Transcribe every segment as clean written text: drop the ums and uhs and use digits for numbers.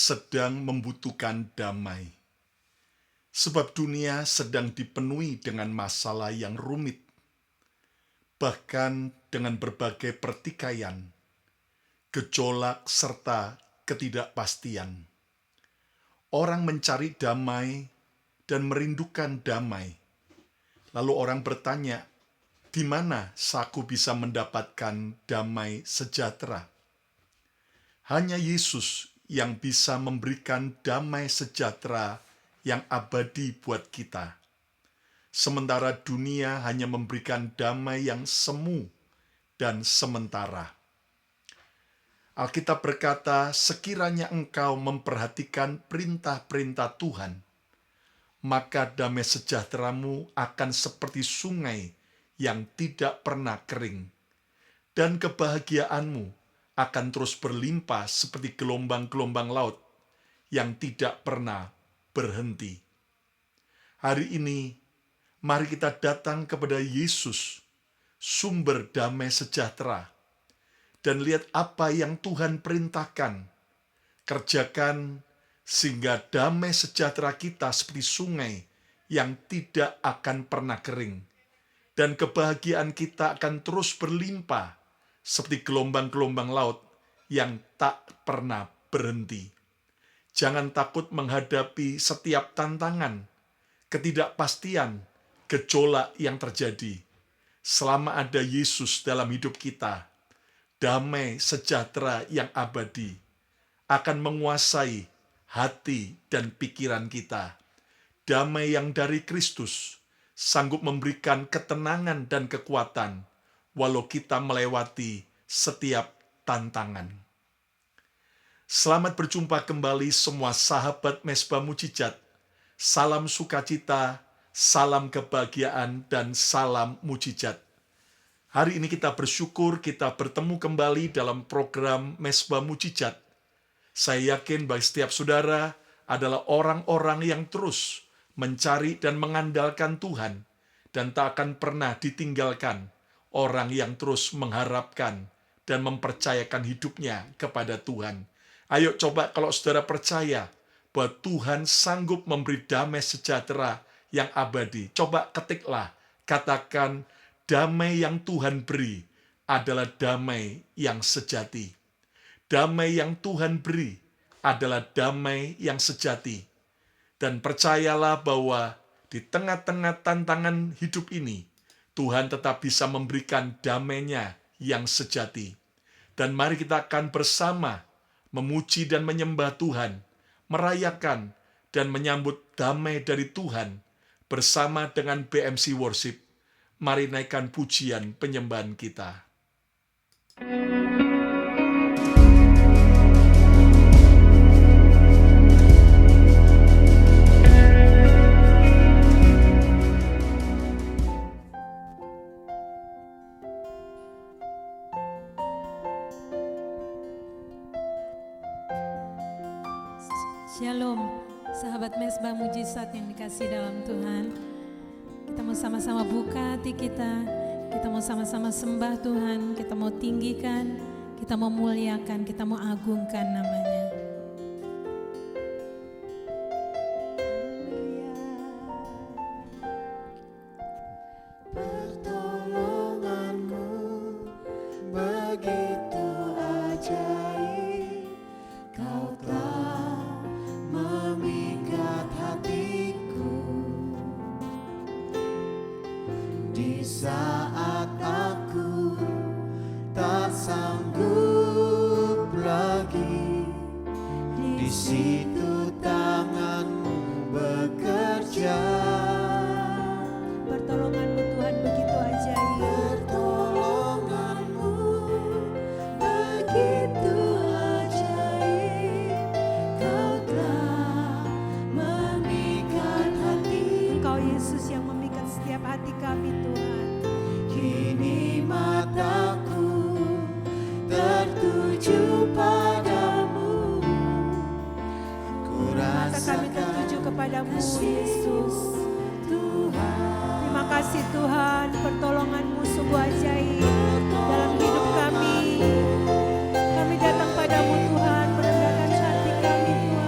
sedang membutuhkan damai. Sebab dunia sedang dipenuhi dengan masalah yang rumit, bahkan dengan berbagai pertikaian, gejolak, serta ketidakpastian. Orang mencari damai dan merindukan damai. Lalu orang bertanya, di mana aku bisa mendapatkan damai sejahtera? Hanya Yesus yang bisa memberikan damai sejahtera yang abadi buat kita. Sementara dunia hanya memberikan damai yang semu dan sementara. Alkitab berkata, sekiranya engkau memperhatikan perintah-perintah Tuhan, maka damai sejahteramu akan seperti sungai yang tidak pernah kering, dan kebahagiaanmu akan terus berlimpah seperti gelombang-gelombang laut yang tidak pernah berhenti. Hari ini, mari kita datang kepada Yesus, sumber damai sejahtera, dan lihat apa yang Tuhan perintahkan. Kerjakan sehingga damai sejahtera kita seperti sungai yang tidak akan pernah kering, dan kebahagiaan kita akan terus berlimpah seperti gelombang-gelombang laut yang tak pernah berhenti. Jangan takut menghadapi setiap tantangan, ketidakpastian, gejolak yang terjadi. Selama ada Yesus dalam hidup kita, damai sejahtera yang abadi akan menguasai hati dan pikiran kita. Damai yang dari Kristus sanggup memberikan ketenangan dan kekuatan walau kita melewati setiap tantangan. Selamat berjumpa kembali semua sahabat Mezbah Mujizat. Salam sukacita, salam kebahagiaan, dan salam mujizat. Hari ini kita bersyukur kita bertemu kembali dalam program Mezbah Mujizat. Saya yakin bagi setiap saudara adalah orang-orang yang terus mencari dan mengandalkan Tuhan dan tak akan pernah ditinggalkan, orang yang terus mengharapkan dan mempercayakan hidupnya kepada Tuhan. Ayo coba kalau saudara percaya bahwa Tuhan sanggup memberi damai sejahtera yang abadi. Coba ketiklah, katakan, damai yang Tuhan beri adalah damai yang sejati. Damai yang Tuhan beri adalah damai yang sejati. Dan percayalah bahwa di tengah-tengah tantangan hidup ini, Tuhan tetap bisa memberikan damai-Nya yang sejati. Dan mari kita akan bersama memuji dan menyembah Tuhan, merayakan dan menyambut damai dari Tuhan bersama dengan BMC Worship. Mari naikkan pujian penyembahan kita. Shalom, sahabat Mezbah Mujizat yang dikasih dalam Tuhan. Kita mau sama-sama buka hati kita mau sama-sama sembah Tuhan, kita mau tinggikan, kita mau muliakan, kita mau agungkan namanya. Terima kasih Tuhan, pertolongan-Mu sungguh ajaib dalam hidup kami. Kami datang padamu Tuhan, merendahkan hati kami Tuhan.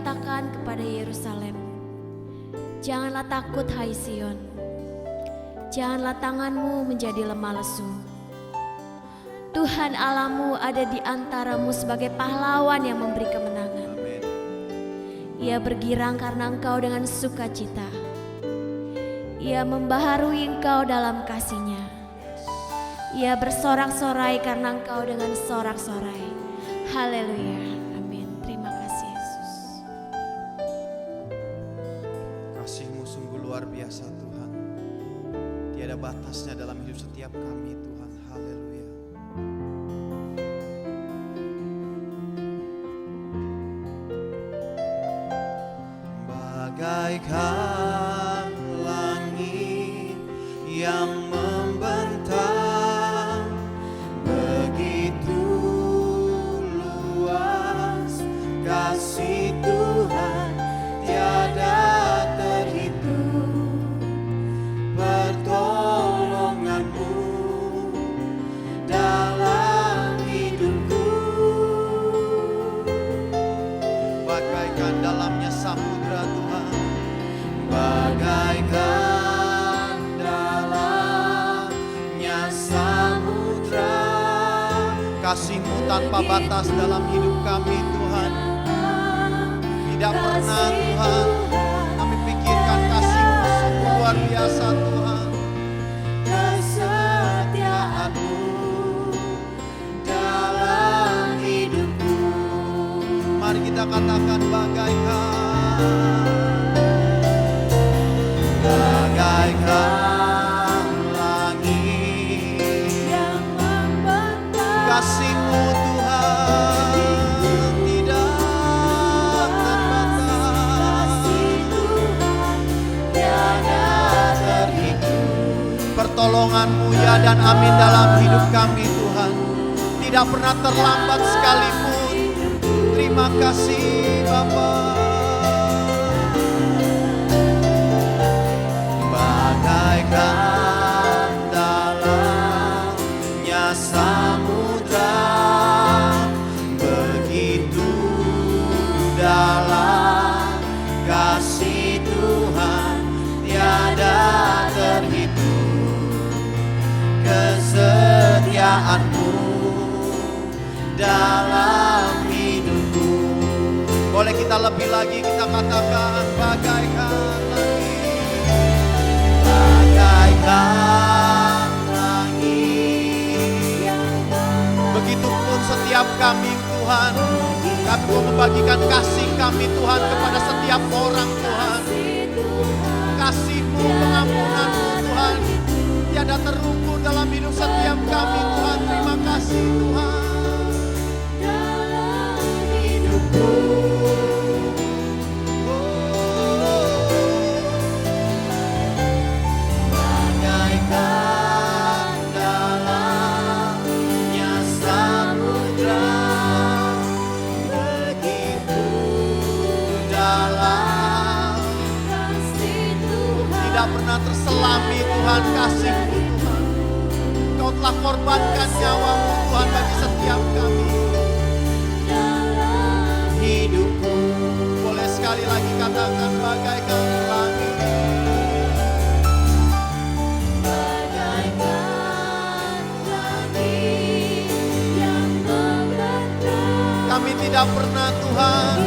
katakan kepada Yerusalem, janganlah takut hai Sion, janganlah tanganmu menjadi lemah lesu. Tuhan Allahmu ada di antaramu sebagai pahlawan yang memberi kemenangan. Ia bergirang karena engkau dengan sukacita. Ia membaharui engkau dalam kasih-Nya. Ia bersorak-sorai karena engkau dengan sorak-sorai. Haleluya. Amin. Terima kasih Yesus. Kasih-Mu sungguh luar biasa Tuhan. Tiada batasnya dalam hidup setiap kami Tuhan. Haleluya. Bagaikan langit yang membentang, begitu luas kasih Tuhan, tiada terhitung. Pertolongan-Mu dalam hidupku, bagaikan dalamnya samudra Tuhan, bagaikan dalamnya samudra. Kasih-Mu tanpa batas dalam hidup kami Tuhan. Tidak pernah Tuhan kami pikirkan kasih-Mu sungguh luar biasa Tuhan. Kesetiaan-Mu dalam hidupku. Mari kita katakan bagaikan langit yang membentang. Kasih-Mu Tuhan tidak terbatas, tiada terhitung. Pertolongan-Mu ya dan amin dalam hidup kami Tuhan, tidak pernah terlambat sekalipun. Terima kasih Bapa. Bagaikan dalamnya samudra, begitu dalam kasih Tuhan, tiada terhitung. Kesetiaan-Mu dalam hidupku. Boleh kita lebih lagi, kita katakan bagaikan langit. Begitupun setiap kami Tuhan, kami mau membagikan kasih kami Tuhan kepada setiap orang Tuhan. Kasih-Mu, pengampunan-Mu Tuhan, tiada terukur dalam hidup setiap kami Tuhan. Terima kasih Tuhan. Dalam hidupku, pernah terselami Tuhan kasih-Mu Tuhan. Kau telah korbankan nyawa-Mu Tuhan bagi setiap kami. Dalam hidupku, boleh sekali lagi katakan bagaikan langit. Bagaikan langit yang membentang. Kami tidak pernah Tuhan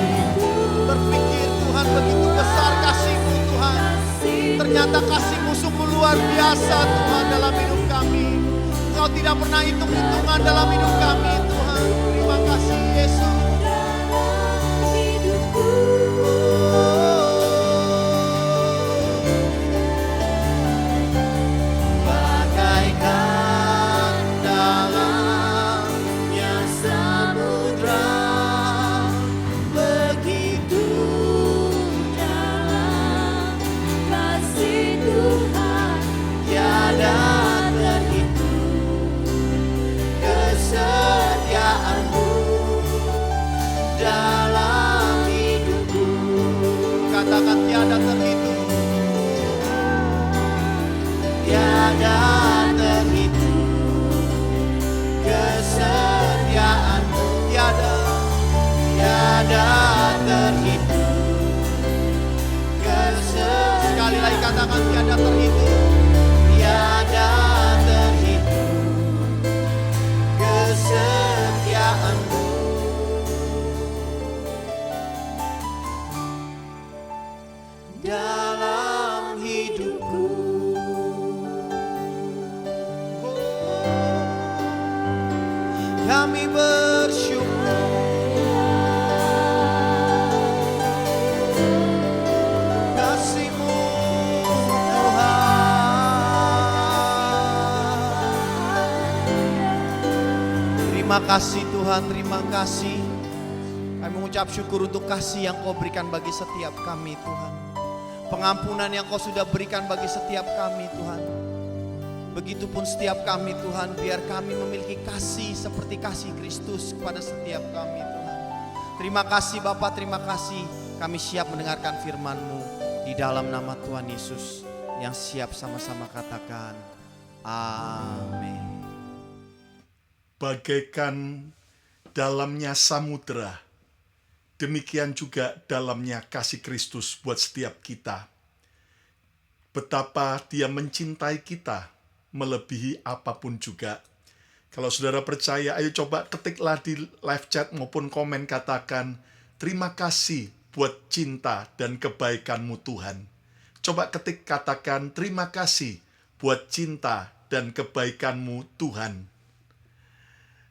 berpikir Tuhan begitu besar kasih-Mu Tuhan. Ternyata kasih-Mu sungguh luar biasa Tuhan dalam hidup kami. Engkau tidak pernah hitung-hitungan dalam hidup kami Tuhan. Terima kasih Yesus. Bagaikan dalamnya samudra, begitu dalam kasih Tuhan, tiada terhitung. Kesetiaan-Mu dalam hidupku, katakan tiada terhitung. Tiada terhitung. Kesetiaan-Mu tiada terhitung. katakan tiada terhitung. Tiada terhitung kesetiaan-Mu dalam hidupku. Kami bersyukur kasih-Mu Tuhan. Terima kasih Tuhan, terima kasih. Kami mengucap syukur untuk kasih yang Kau berikan bagi setiap kami Tuhan. Pengampunan yang Kau sudah berikan bagi setiap kami Tuhan. Begitupun setiap kami Tuhan, biar kami memiliki kasih seperti kasih Kristus kepada setiap kami Tuhan. Terima kasih Bapa, terima kasih. Kami siap mendengarkan firman-Mu di dalam nama Tuhan Yesus. Yang siap sama-sama katakan, amin. Bagaikan dalamnya samudera, demikian juga dalamnya kasih Kristus buat setiap kita. Betapa Dia mencintai kita, melebihi apapun juga. Kalau saudara percaya, ayo coba ketiklah di live chat maupun komen, katakan, terima kasih buat cinta dan kebaikan-Mu Tuhan. Coba ketik, katakan, terima kasih buat cinta dan kebaikan-Mu Tuhan.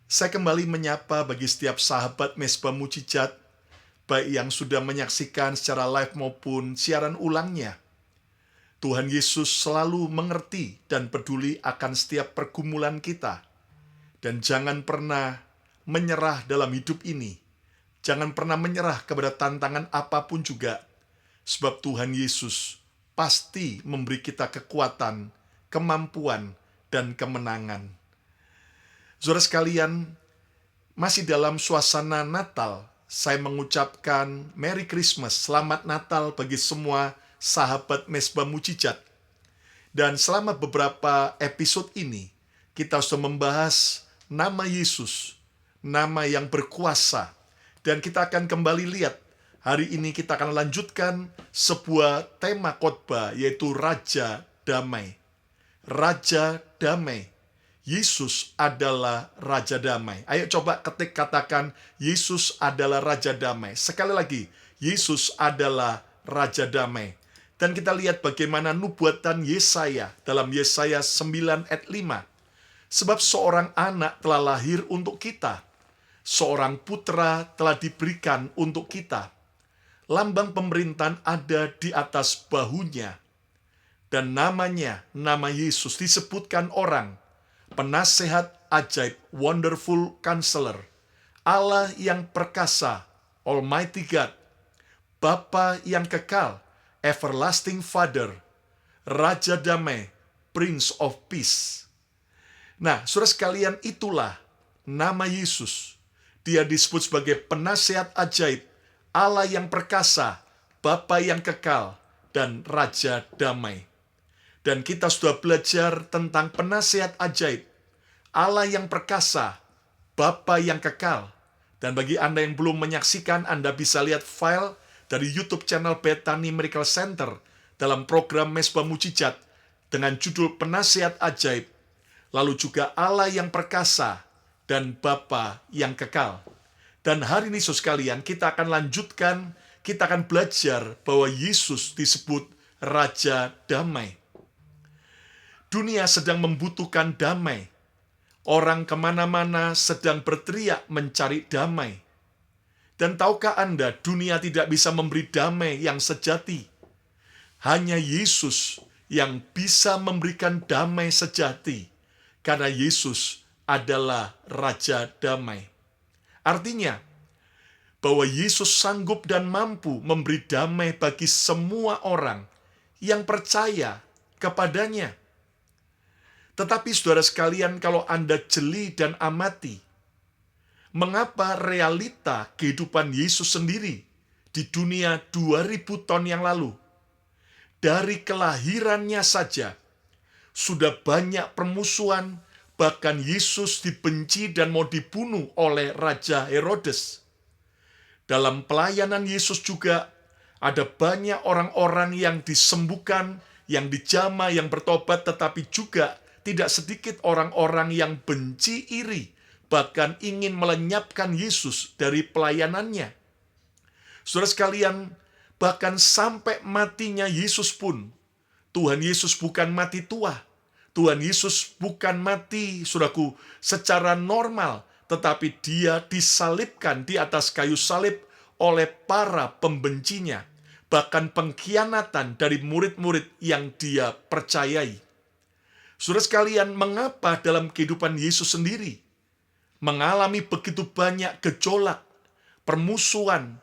Saya kembali menyapa bagi setiap sahabat Mezbah Mujizat, baik yang sudah menyaksikan secara live maupun siaran ulangnya. Tuhan Yesus selalu mengerti dan peduli akan setiap pergumulan kita. Dan jangan pernah menyerah dalam hidup ini. Jangan pernah menyerah kepada tantangan apapun juga. Sebab Tuhan Yesus pasti memberi kita kekuatan, kemampuan, dan kemenangan. Saudara sekalian, masih dalam suasana Natal, saya mengucapkan Merry Christmas, Selamat Natal bagi semua sahabat Mezbah Mujizat. Dan selama beberapa episode ini, kita sudah membahas nama Yesus, nama yang berkuasa. Dan kita akan kembali lihat, hari ini kita akan lanjutkan sebuah tema khotbah, yaitu Raja Damai. Raja Damai. Yesus adalah Raja Damai. Ayo coba ketik, katakan, Yesus adalah Raja Damai. Sekali lagi, Yesus adalah Raja Damai. Dan kita lihat bagaimana nubuatan Yesaya dalam Yesaya 9 ayat 5. Sebab seorang anak telah lahir untuk kita, seorang putra telah diberikan untuk kita. Lambang pemerintahan ada di atas bahunya. Dan namanya, nama Yesus disebutkan orang, Penasehat ajaib, Wonderful Counselor, Allah yang perkasa, Almighty God, Bapa yang kekal, Everlasting Father, Raja Damai, Prince of Peace. Nah, saudara sekalian, itulah nama Yesus. Dia disebut sebagai penasehat ajaib, Allah yang perkasa, Bapa yang kekal, dan Raja Damai. Dan kita sudah belajar tentang penasehat ajaib, Allah yang perkasa, Bapa yang kekal. Dan bagi Anda yang belum menyaksikan, Anda bisa lihat file dari YouTube channel Bethany Miracle Center dalam program Mezbah Mujizat dengan judul Penasehat Ajaib, lalu juga Allah yang perkasa dan Bapa yang kekal. Dan hari ini saudara sekalian, kita akan lanjutkan, kita akan belajar bahwa Yesus disebut Raja Damai. Dunia sedang membutuhkan damai. Orang kemana-mana sedang berteriak mencari damai. Dan tahukah Anda, dunia tidak bisa memberi damai yang sejati. Hanya Yesus yang bisa memberikan damai sejati, karena Yesus adalah Raja Damai. Artinya, bahwa Yesus sanggup dan mampu memberi damai bagi semua orang yang percaya kepadanya. Tetapi saudara sekalian, kalau Anda jeli dan amati, mengapa realita kehidupan Yesus sendiri di dunia 2000 tahun yang lalu, dari kelahirannya saja, sudah banyak permusuhan, bahkan Yesus dibenci dan mau dibunuh oleh Raja Herodes. Dalam pelayanan Yesus juga, ada banyak orang-orang yang disembuhkan, yang dijamah, yang bertobat, tetapi juga tidak sedikit orang-orang yang benci, iri, bahkan ingin melenyapkan Yesus dari pelayanannya. Saudara sekalian, bahkan sampai matinya Yesus pun, Tuhan Yesus bukan mati tua. Tuhan Yesus bukan mati, saudaraku, secara normal, tetapi dia disalibkan di atas kayu salib oleh para pembencinya, bahkan pengkhianatan dari murid-murid yang dia percayai. Saudara sekalian, mengapa dalam kehidupan Yesus sendiri mengalami begitu banyak gejolak, permusuhan,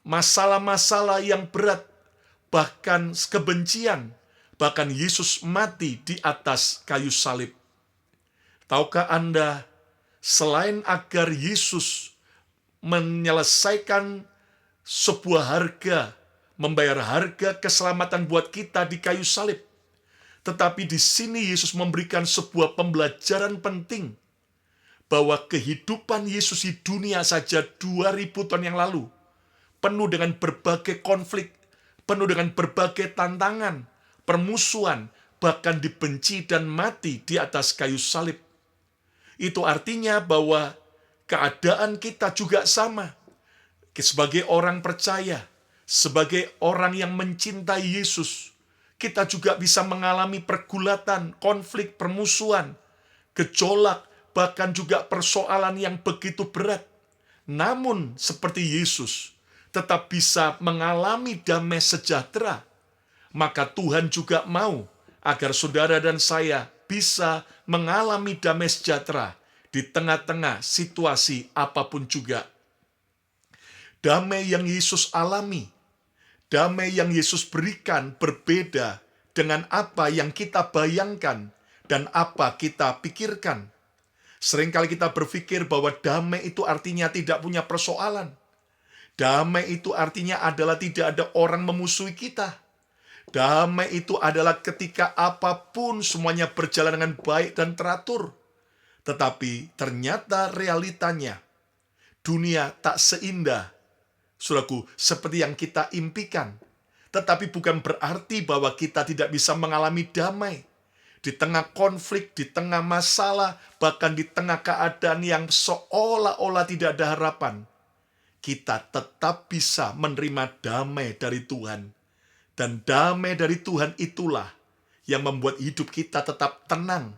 masalah-masalah yang berat, bahkan kebencian, bahkan Yesus mati di atas kayu salib? Tahukah Anda, selain agar Yesus menyelesaikan sebuah harga, membayar harga keselamatan buat kita di kayu salib, tetapi di sini Yesus memberikan sebuah pembelajaran penting, bahwa kehidupan Yesus di dunia saja 2000 tahun yang lalu penuh dengan berbagai konflik, penuh dengan berbagai tantangan, permusuhan, bahkan dibenci dan mati di atas kayu salib. Itu artinya bahwa keadaan kita juga sama. Sebagai orang percaya, sebagai orang yang mencintai Yesus, kita juga bisa mengalami pergulatan, konflik, permusuhan, gejolak, bahkan juga persoalan yang begitu berat. Namun seperti Yesus tetap bisa mengalami damai sejahtera, maka Tuhan juga mau agar saudara dan saya bisa mengalami damai sejahtera di tengah-tengah situasi apapun juga. Damai yang Yesus alami, damai yang Yesus berikan berbeda dengan apa yang kita bayangkan dan apa kita pikirkan. Seringkali kita berpikir bahwa damai itu artinya tidak punya persoalan. Damai itu artinya adalah tidak ada orang memusuhi kita. Damai itu adalah ketika apapun semuanya berjalan dengan baik dan teratur. Tetapi ternyata realitanya, dunia tak seindah, saudaraku, seperti yang kita impikan. Tetapi bukan berarti bahwa kita tidak bisa mengalami damai. Di tengah konflik, di tengah masalah, bahkan di tengah keadaan yang seolah-olah tidak ada harapan, kita tetap bisa menerima damai dari Tuhan. Dan damai dari Tuhan itulah yang membuat hidup kita tetap tenang,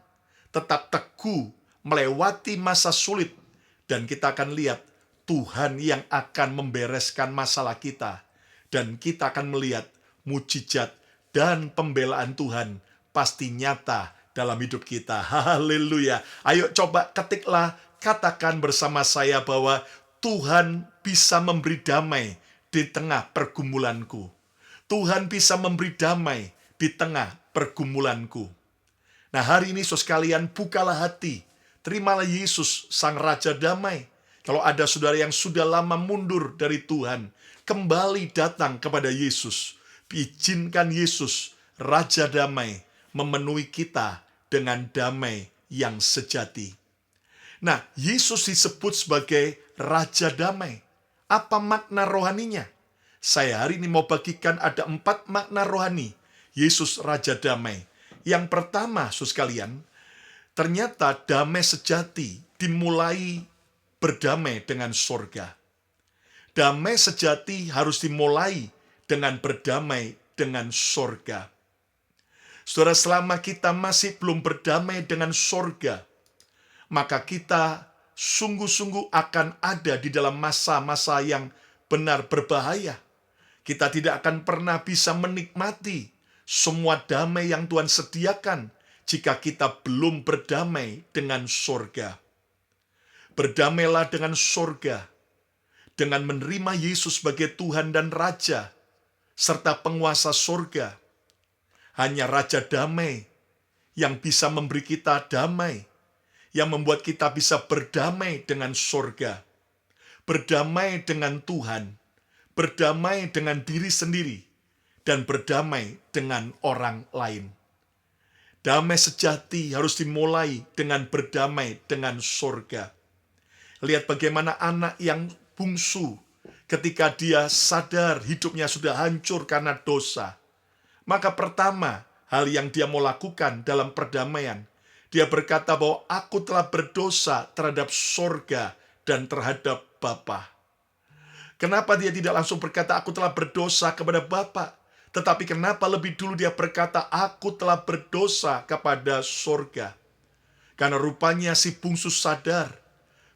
tetap teguh, melewati masa sulit. Dan kita akan lihat Tuhan yang akan membereskan masalah kita. Dan kita akan melihat mujizat dan pembelaan Tuhan pasti nyata dalam hidup kita. Haleluya. Ayo coba ketiklah, katakan bersama saya bahwa Tuhan bisa memberi damai di tengah pergumulanku. Tuhan bisa memberi damai di tengah pergumulanku. Nah, hari ini saudara sekalian, bukalah hati. Terimalah Yesus, Sang Raja Damai. Kalau ada saudara yang sudah lama mundur dari Tuhan, kembali datang kepada Yesus. Izinkan Yesus, Raja Damai, memenuhi kita dengan damai yang sejati. Nah, Yesus disebut sebagai Raja Damai. Apa makna rohaninya? Saya hari ini mau bagikan ada 4 makna rohani Yesus Raja Damai. Yang pertama, saudara sekalian, ternyata damai sejati dimulai berdamai dengan sorga. Damai sejati harus dimulai dengan berdamai dengan sorga. Saudara, selama kita masih belum berdamai dengan sorga, maka kita sungguh-sungguh akan ada di dalam masa-masa yang benar berbahaya. Kita tidak akan pernah bisa menikmati semua damai yang Tuhan sediakan jika kita belum berdamai dengan sorga. Berdamailah dengan sorga, dengan menerima Yesus sebagai Tuhan dan Raja, serta penguasa sorga. Hanya Raja Damai yang bisa memberi kita damai, yang membuat kita bisa berdamai dengan sorga, berdamai dengan Tuhan, berdamai dengan diri sendiri, dan berdamai dengan orang lain. Damai sejati harus dimulai dengan berdamai dengan sorga. Lihat bagaimana anak yang bungsu ketika dia sadar hidupnya sudah hancur karena dosa, Maka pertama, hal yang dia mau lakukan dalam perdamaian, dia berkata bahwa aku telah berdosa terhadap sorga dan terhadap Bapa. Kenapa dia tidak langsung berkata aku telah berdosa kepada Bapa? Tetapi kenapa lebih dulu dia berkata aku telah berdosa kepada sorga? Karena rupanya si bungsu sadar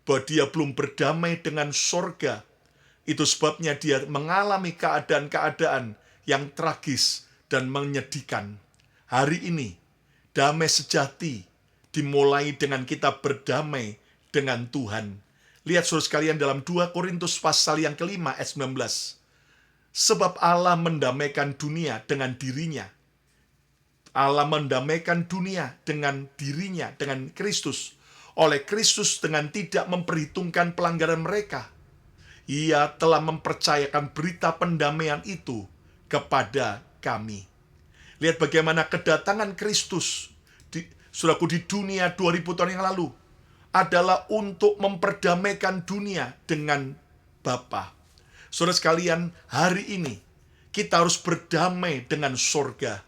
bahwa dia belum berdamai dengan sorga. Itu sebabnya dia mengalami keadaan-keadaan yang tragis dan menyedihkan. Hari ini, damai sejati dimulai dengan kita berdamai dengan Tuhan. Lihat saudara sekalian dalam 2 Korintus pasal yang kelima ayat 19. Sebab Allah mendamaikan dunia dengan dirinya. Allah mendamaikan dunia dengan dirinya, dengan Kristus. Oleh Kristus dengan tidak memperhitungkan pelanggaran mereka. Ia telah mempercayakan berita pendamaian itu kepada kami. Lihat bagaimana kedatangan Kristus saudaraku di dunia 2000 tahun yang lalu adalah untuk memperdamaikan dunia dengan Bapa. Saudara sekalian, hari ini kita harus berdamai dengan sorga.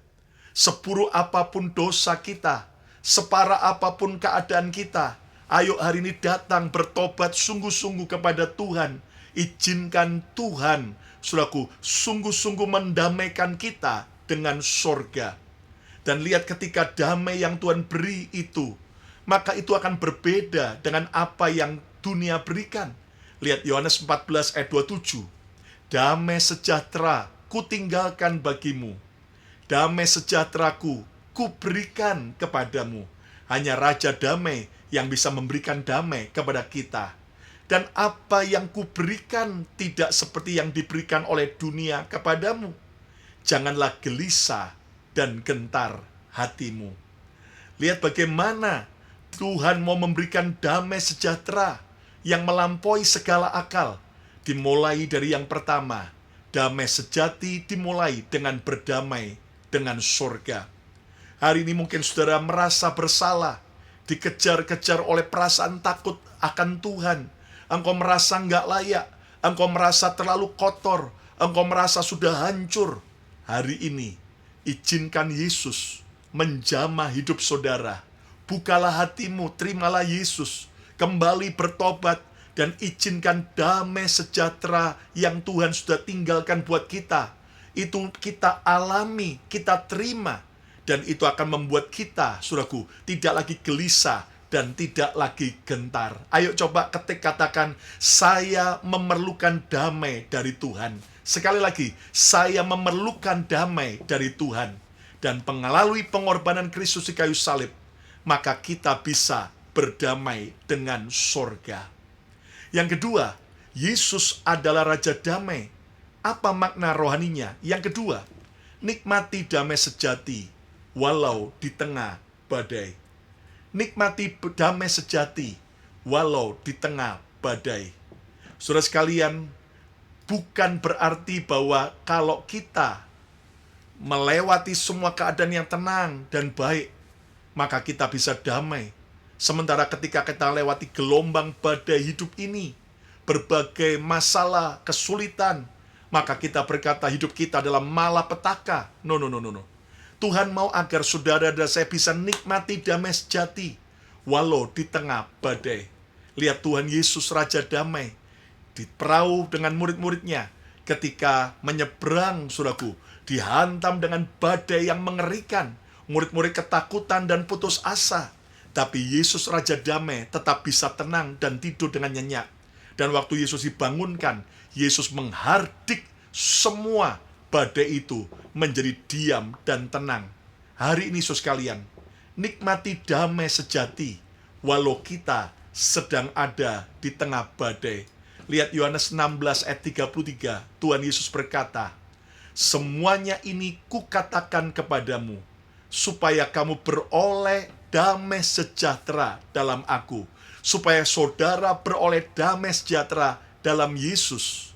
Seburuk apapun dosa kita, separah apapun keadaan kita, ayo hari ini datang bertobat sungguh-sungguh kepada Tuhan. Izinkan Tuhan, saudaraku, sungguh-sungguh mendamaikan kita dengan sorga. Dan lihat ketika damai yang Tuhan beri itu, maka itu akan berbeda dengan apa yang dunia berikan. Lihat Yohanes 14 ayat 27. Damai sejahtera ku tinggalkan bagimu. Damai sejahteraku ku berikan kepadamu. Hanya Raja Damai yang bisa memberikan damai kepada kita. Dan apa yang kuberikan tidak seperti yang diberikan oleh dunia kepadamu. Janganlah gelisah dan gentar hatimu. Lihat bagaimana Tuhan mau memberikan damai sejahtera yang melampaui segala akal. Dimulai dari yang pertama, damai sejati dimulai dengan berdamai dengan sorga. Hari ini mungkin saudara merasa bersalah, dikejar-kejar oleh perasaan takut akan Tuhan. Engkau merasa nggak layak, engkau merasa terlalu kotor, engkau merasa sudah hancur. Hari ini, izinkan Yesus menjamah hidup saudara. Bukalah hatimu, terimalah Yesus, kembali bertobat, dan izinkan damai sejahtera yang Tuhan sudah tinggalkan buat kita. Itu kita alami, kita terima, dan itu akan membuat kita, saudaraku, tidak lagi gelisah dan tidak lagi gentar. Ayo coba katakan, saya memerlukan damai dari Tuhan. Sekali lagi, saya memerlukan damai dari Tuhan. Dan melalui pengorbanan Kristus di kayu salib, maka kita bisa berdamai dengan sorga. Yang kedua, Yesus adalah Raja Damai. Apa makna rohaninya? Yang kedua, nikmati damai sejati walau di tengah badai. Nikmati damai sejati walau di tengah badai. Saudara sekalian, bukan berarti bahwa kalau kita melewati semua keadaan yang tenang dan baik, maka kita bisa damai. Sementara ketika kita lewati gelombang badai hidup ini, berbagai masalah, kesulitan, maka kita berkata hidup kita adalah malapetaka. No. Tuhan mau agar saudara dan saya bisa nikmati damai sejati, walau di tengah badai. Lihat Tuhan Yesus Raja Damai, di perahu dengan murid-muridnya, ketika menyeberang, saudaraku, dihantam dengan badai yang mengerikan. Murid-murid ketakutan dan putus asa. Tapi Yesus Raja Damai tetap bisa tenang dan tidur dengan nyenyak. Dan waktu Yesus dibangunkan, Yesus menghardik semua badai itu menjadi diam dan tenang. Hari ini saudara sekalian, nikmati damai sejati walau kita sedang ada di tengah badai. Lihat Yohanes 16 ayat 33, Tuhan Yesus berkata, semuanya ini kukatakan kepadamu, supaya kamu beroleh damai sejahtera dalam aku, supaya saudara beroleh damai sejahtera dalam Yesus.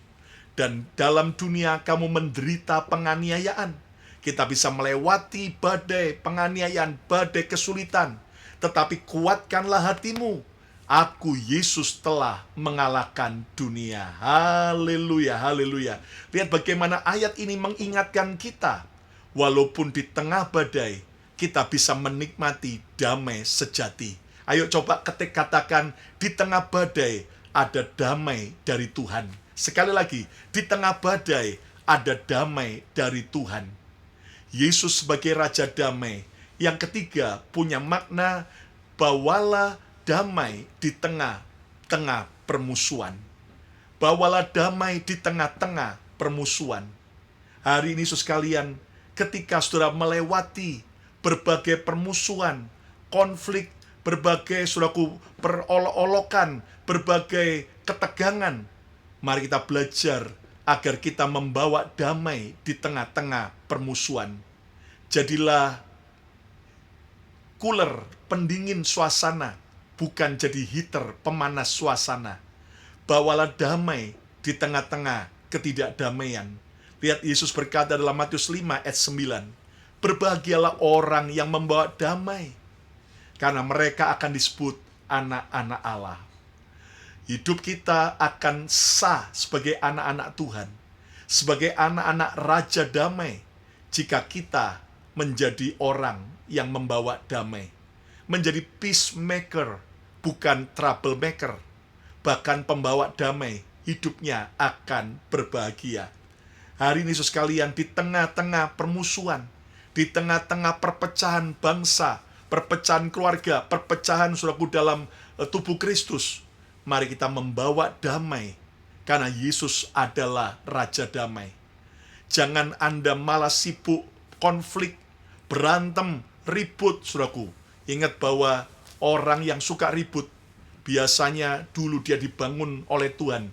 Dan dalam dunia kamu menderita penganiayaan. Kita bisa melewati badai penganiayaan, badai kesulitan, tetapi kuatkanlah hatimu. Aku Yesus telah mengalahkan dunia. Haleluya, haleluya. Lihat bagaimana ayat ini mengingatkan kita, walaupun di tengah badai, kita bisa menikmati damai sejati. Ayo coba katakan, di tengah badai ada damai dari Tuhan. Sekali lagi, di tengah badai ada damai dari Tuhan. Yesus sebagai Raja Damai. Yang ketiga, punya makna bawalah damai di tengah-tengah permusuhan. Bawalah damai di tengah-tengah permusuhan. Hari ini saudara sekalian, ketika saudara melewati berbagai permusuhan, konflik, berbagai saudaraku perolok-olokan, berbagai ketegangan, mari kita belajar agar kita membawa damai di tengah-tengah permusuhan. Jadilah cooler, pendingin suasana, bukan jadi heater, pemanas suasana. Bawalah damai di tengah-tengah ketidakdamaian. Lihat Yesus berkata dalam Matius 5 ayat 9, berbahagialah orang yang membawa damai, karena mereka akan disebut anak-anak Allah. Hidup kita akan sah sebagai anak-anak Tuhan, sebagai anak-anak Raja Damai, jika kita menjadi orang yang membawa damai, menjadi peacemaker, bukan troublemaker. Bahkan pembawa damai, hidupnya akan berbahagia. Hari ini saudara sekalian, di tengah-tengah permusuhan, di tengah-tengah perpecahan bangsa, perpecahan keluarga, perpecahan saudaraku dalam tubuh Kristus, mari kita membawa damai, karena Yesus adalah Raja Damai. Jangan Anda malah sibuk konflik, berantem, ribut, saudaraku. Ingat bahwa orang yang suka ribut, biasanya dulu dia dibangun oleh Tuhan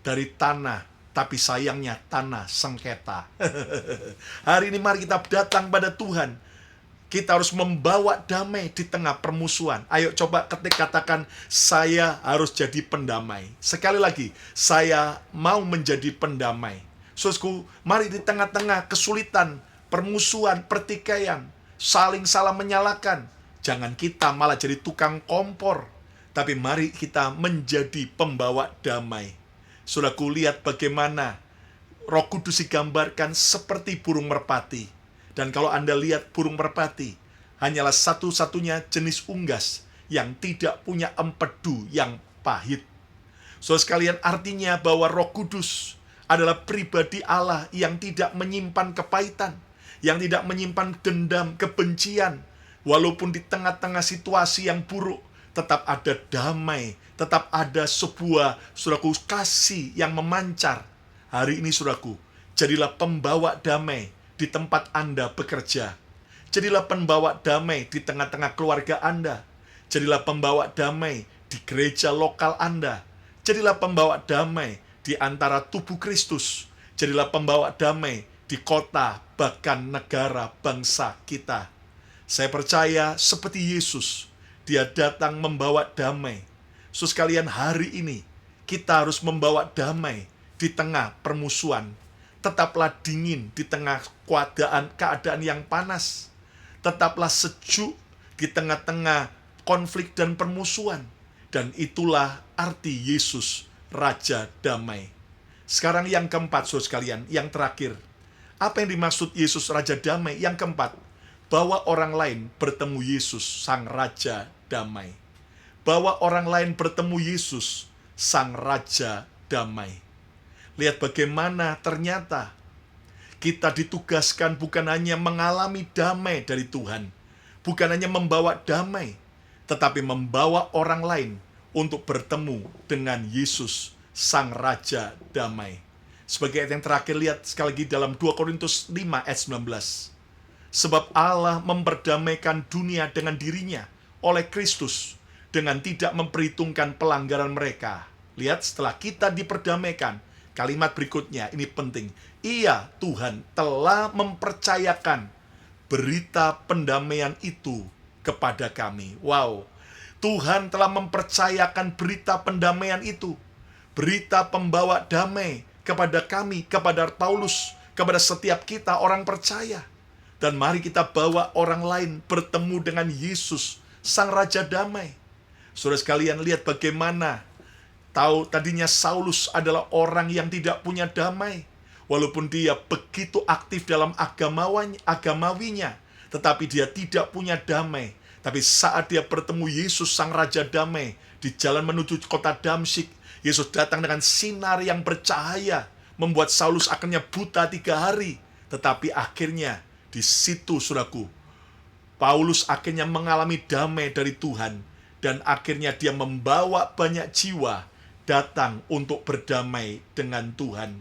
dari tanah, tapi sayangnya tanah sengketa. Hari ini mari kita datang pada Tuhan. Kita harus membawa damai di tengah permusuhan. Ayo coba katakan, saya harus jadi pendamai. Sekali lagi, saya mau menjadi pendamai. Saudaraku, mari di tengah-tengah kesulitan, permusuhan, pertikaian, saling salah menyalahkan, jangan kita malah jadi tukang kompor, tapi mari kita menjadi pembawa damai. Saudaraku, lihat bagaimana Roh Kudus digambarkan seperti burung merpati. Dan kalau Anda lihat burung merpati, hanyalah satu-satunya jenis unggas yang tidak punya empedu yang pahit. Saudara sekalian, artinya bahwa Roh Kudus adalah pribadi Allah yang tidak menyimpan kepahitan, yang tidak menyimpan dendam, kebencian. Walaupun di tengah-tengah situasi yang buruk, tetap ada damai, tetap ada sebuah, saudaraku, kasih yang memancar. Hari ini, saudaraku, jadilah pembawa damai di tempat Anda bekerja. Jadilah pembawa damai di tengah-tengah keluarga Anda. Jadilah pembawa damai di gereja lokal Anda. Jadilah pembawa damai di antara tubuh Kristus. Jadilah pembawa damai di kota, bahkan negara bangsa kita. Saya percaya seperti Yesus, Dia datang membawa damai. Sekalian, hari ini kita harus membawa damai di tengah permusuhan. Tetaplah dingin di tengah keadaan yang panas. Tetaplah sejuk di tengah-tengah konflik dan permusuhan. Dan itulah arti Yesus, Raja Damai. Sekarang yang keempat, saudara sekalian, yang terakhir. Apa yang dimaksud Yesus Raja Damai? Yang keempat, bahwa orang lain bertemu Yesus, Sang Raja Damai. Bahwa orang lain bertemu Yesus, Sang Raja Damai. Lihat bagaimana ternyata kita ditugaskan bukan hanya mengalami damai dari Tuhan, bukan hanya membawa damai, tetapi membawa orang lain untuk bertemu dengan Yesus, Sang Raja Damai. Sebagai ayat yang terakhir, lihat sekali lagi dalam 2 Korintus 5 ayat 19. Sebab Allah memperdamaikan dunia dengan dirinya oleh Kristus, dengan tidak memperhitungkan pelanggaran mereka. Lihat, setelah kita diperdamaikan, kalimat berikutnya, ini penting. Ia, Tuhan, telah mempercayakan berita pendamaian itu kepada kami. Wow, Tuhan telah mempercayakan berita pendamaian itu. Berita pembawa damai kepada kami, kepada Paulus, kepada setiap kita orang percaya. Dan mari kita bawa orang lain bertemu dengan Yesus, Sang Raja Damai. Saudara sekalian, lihat bagaimana tahu tadinya Saulus adalah orang yang tidak punya damai, Walaupun dia begitu aktif dalam agamawinya, tetapi dia tidak punya damai. Tapi saat dia bertemu Yesus Sang Raja Damai di jalan menuju kota Damsyik, Yesus datang dengan sinar yang bercahaya, membuat Saulus akhirnya buta 3 hari. Tetapi akhirnya di situ, saudaraku, Paulus akhirnya mengalami damai dari Tuhan. Dan akhirnya dia membawa banyak jiwa datang untuk berdamai dengan Tuhan.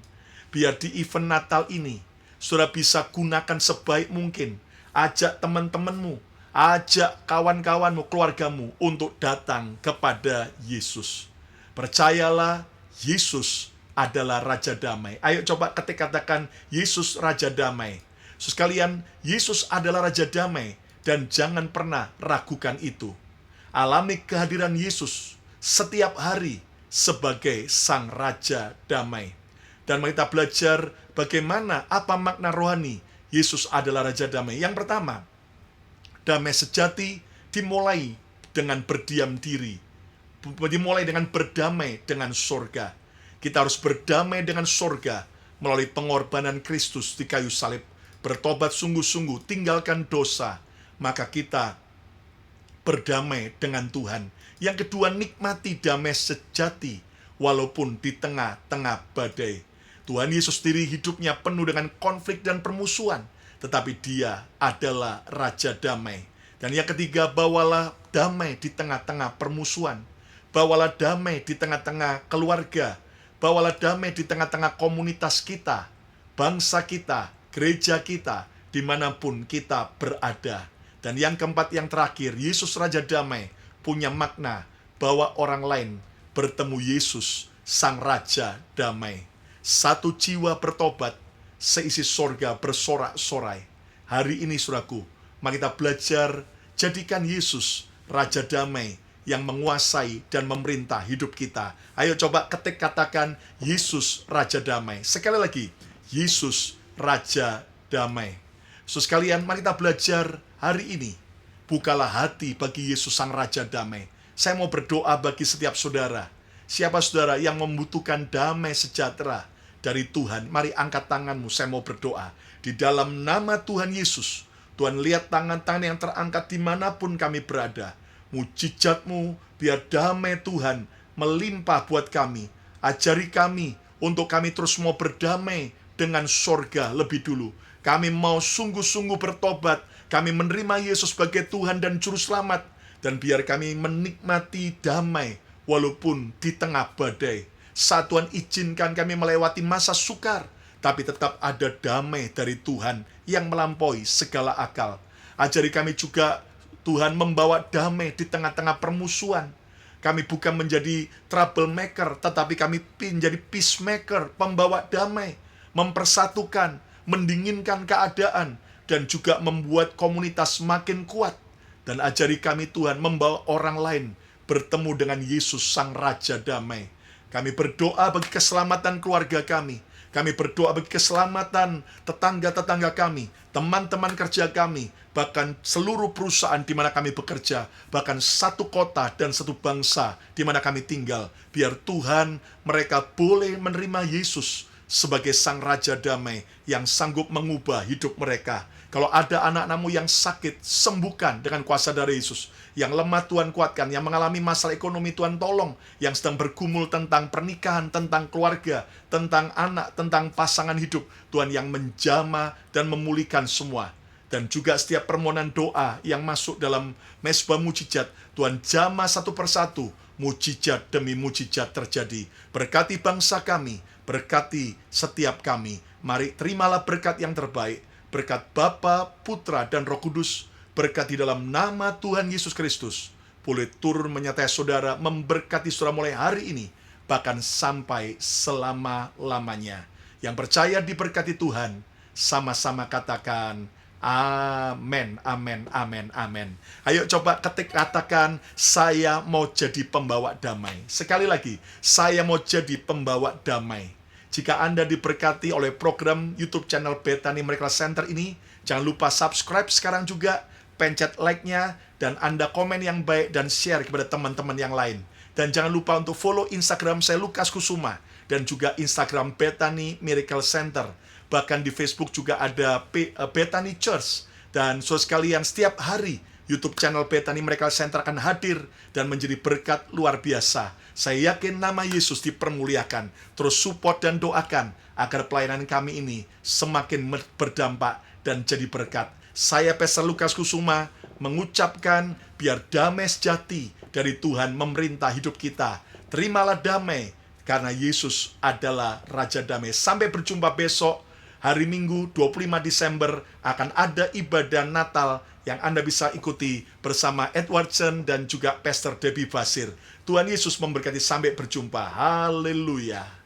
Biar di event Natal ini, saudara bisa gunakan sebaik mungkin. Ajak teman-temanmu, ajak kawan-kawanmu, keluargamu untuk datang kepada Yesus. Percayalah, Yesus adalah Raja Damai. Ayo coba katakan, Yesus Raja Damai. Sekalian, Yesus adalah Raja Damai. Dan jangan pernah ragukan itu. Alami kehadiran Yesus setiap hari sebagai Sang Raja Damai. Dan mari kita belajar bagaimana, apa makna rohani Yesus adalah Raja Damai. Yang pertama, damai sejati dimulai dengan berdiam diri. Dimulai dengan berdamai dengan sorga. Kita harus berdamai dengan sorga melalui pengorbanan Kristus di kayu salib. Bertobat sungguh-sungguh, tinggalkan dosa. Maka kita berdamai dengan Tuhan. Yang kedua, nikmati damai sejati walaupun di tengah-tengah badai. Tuhan Yesus sendiri hidupnya penuh dengan konflik dan permusuhan, tetapi dia adalah Raja Damai. Dan yang ketiga, bawalah damai di tengah-tengah permusuhan. Bawalah damai di tengah-tengah keluarga. Bawalah damai di tengah-tengah komunitas kita, bangsa kita, gereja kita, dimanapun kita berada. Dan yang keempat, yang terakhir, Yesus Raja Damai punya makna bahwa orang lain bertemu Yesus Sang Raja Damai. Satu jiwa bertobat, seisi sorga bersorak-sorai. Hari ini, saudaraku, mari kita belajar jadikan Yesus Raja Damai yang menguasai dan memerintah hidup kita. Ayo coba katakan, Yesus Raja Damai. Sekali lagi, Yesus Raja Damai. Sekalian, mari kita belajar hari ini. Bukalah hati bagi Yesus Sang Raja Damai. Saya mau berdoa bagi setiap saudara. Siapa saudara yang membutuhkan damai sejahtera dari Tuhan, mari angkat tanganmu, saya mau berdoa. Di dalam nama Tuhan Yesus, Tuhan lihat tangan-tangan yang terangkat dimanapun kami berada. Mujizat-Mu, biar damai Tuhan melimpah buat kami. Ajari kami untuk kami terus mau berdamai dengan sorga lebih dulu. Kami mau sungguh-sungguh bertobat. Kami menerima Yesus sebagai Tuhan dan Juru Selamat. Dan biar kami menikmati damai walaupun di tengah badai. Saat Tuhan izinkan kami melewati masa sukar, tapi tetap ada damai dari Tuhan yang melampaui segala akal. Ajari kami juga, Tuhan, membawa damai di tengah-tengah permusuhan. Kami bukan menjadi troublemaker, tetapi kami menjadi peacemaker, pembawa damai, mempersatukan, mendinginkan keadaan, dan juga membuat komunitas makin kuat. Dan ajari kami, Tuhan, membawa orang lain bertemu dengan Yesus Sang Raja Damai. Kami berdoa bagi keselamatan keluarga kami. Kami berdoa bagi keselamatan tetangga-tetangga kami, teman-teman kerja kami, bahkan seluruh perusahaan di mana kami bekerja, bahkan satu kota dan satu bangsa di mana kami tinggal. Biar Tuhan, mereka boleh menerima Yesus sebagai Sang Raja Damai yang sanggup mengubah hidup mereka. Kalau ada anak-anakmu yang sakit, sembuhkan dengan kuasa dari Yesus. Yang lemah, Tuhan kuatkan. Yang mengalami masalah ekonomi, Tuhan tolong. Yang sedang bergumul tentang pernikahan, tentang keluarga, tentang anak, tentang pasangan hidup, Tuhan yang menjamah dan memulihkan semua. Dan juga setiap permohonan doa yang masuk dalam mesbah mujizat, Tuhan jamah satu persatu, mujizat demi mujizat terjadi. Berkati bangsa kami, berkati setiap kami. Mari terimalah berkat yang terbaik. Berkat Bapa, Putra, dan Roh Kudus, berkat di dalam nama Tuhan Yesus Kristus, boleh turun menyertai saudara, memberkati saudara mulai hari ini, bahkan sampai selama-lamanya. Yang percaya diberkati Tuhan, sama-sama katakan, amin, amin, amin, amin. Ayo coba katakan, saya mau jadi pembawa damai. Sekali lagi, saya mau jadi pembawa damai. Jika Anda diberkati oleh program YouTube channel Bethany Miracle Center ini, jangan lupa subscribe sekarang juga, pencet like-nya, dan Anda komen yang baik dan share kepada teman-teman yang lain. Dan jangan lupa untuk follow Instagram saya, Lukas Kusuma. dan juga Instagram Bethany Miracle Center. Bahkan di Facebook juga ada Bethany Church. Dan saudara sekalian, setiap hari YouTube channel Bethany Miracle Center akan hadir dan menjadi berkat luar biasa. Saya yakin nama Yesus dipermuliakan. Terus support dan doakan agar pelayanan kami ini semakin berdampak dan jadi berkat. Saya Pastor Lukas Kusuma mengucapkan biar damai sejati dari Tuhan memerintah hidup kita. Terimalah damai karena Yesus adalah Raja Damai. Sampai berjumpa besok, hari Minggu 25 Desember akan ada ibadah Natal yang Anda bisa ikuti bersama Edwardson dan juga Pastor Debbie Basir. Tuhan Yesus memberkati, sampai berjumpa. Haleluya.